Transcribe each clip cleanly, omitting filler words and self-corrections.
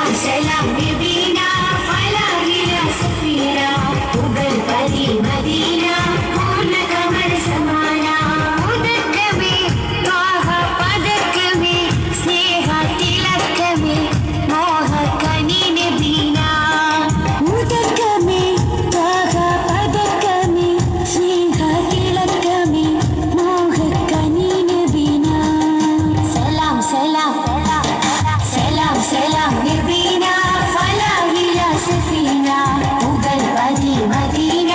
سلام نبينا فلا إلى سفينا وقل بدي مدينة هنا قمر سمانا ഉദക്കമേ മോഹ പദക്കമേ സ്നേഹ തിലക്കമേ മോഹ കനി നബീന ഉദക്കമേ മോഹ പദക്കമേ സ്നേഹ തിലക്കമേ മോഹ കനി നബീന സലാം സലാം സലാം സലാം നബീന ഫലാ ഇലാ സഫീന ഉഗൽ ബദി മദീന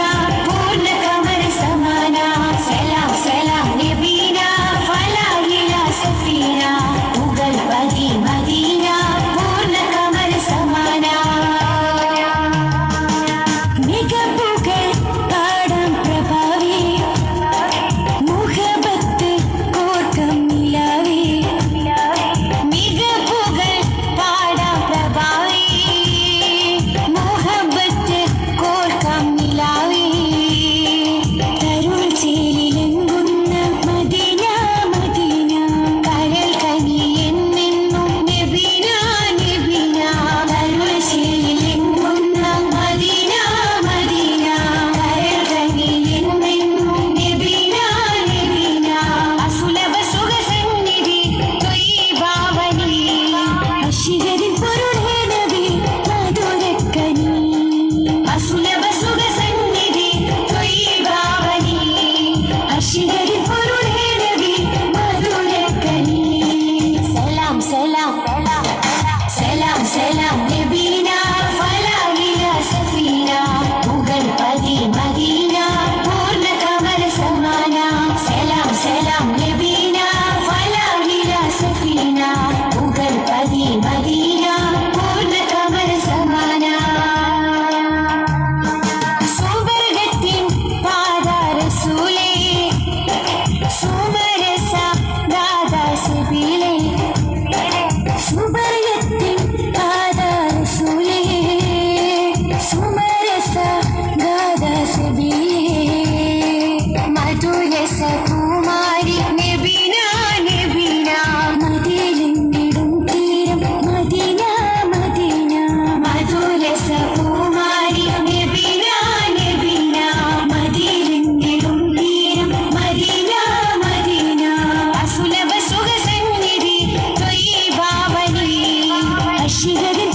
പൂർണ്ണ ഖമർ സമാന സലാം സലാം നബീന ഫലാ ഇലാ സഫീന ഉഗൽ ബദി മദീന പൂർണ്ണ ഖമർ സമാന മികപ്പുകൾ പാടാം പ്രഭാവേ മുഹബത്ത് കോർക്കം നിലാവേ മികപ്പുകൾ പാടാം പ്രഭാവേ മുഹബത്ത് കോർക്കം നിലാവേ തരുൾ ചേലിലെങ്കുന്ന മദീന മദീന കരൾ കനിയെന്നെന്നും നബീന നബീന തരുൾ ചേലിലെങ്കുന്ന മദീന മദീന കരൾ കനിയെന്നെന്നും നബീന നബീന അസുലഭ സുഖസന്നിധി ത്വയ്യിബാവനി അശിഹരിൻ പൊരുളേ നബി മധുരക്കനി അസുലഭ സുഖസന്നിധി ത്വയ്യിബാവനി അശിഹരിൻ പൊരുളേ നബി മധുരക്കനി സലാം സലാം സലാം സലാം നബീന ഫലാ ഇലാ സഫീന ഉഗൽ ബദി മദീന പൂർണ്ണ ഖമർ സമാന സലാം സലാം നബീന ഫലാ ഇലാ സഫീന ഉഗൽ ബദി മദീന പൂർണ്ണ ഖമർ സമാന സുവർഗത്തിൻ പാദരസൂലേ സുമരസ ദാദാസബീലേ സുവർഗത്തിൻ പാദരസൂലേ സുമരസ ദാദാസബീലേ മധുരസ കുമാരി നബീന നബീന മദിലെങ്കിടും തീരം മദീന മദീന മധുരസ കുമാരി നബീന നബീന മദിലെങ്കിടും തീരം മദീന മദീന അസുലഭ സുഖസന്നിധി ത്വയ്യിബാവനി അശിഹരിൻ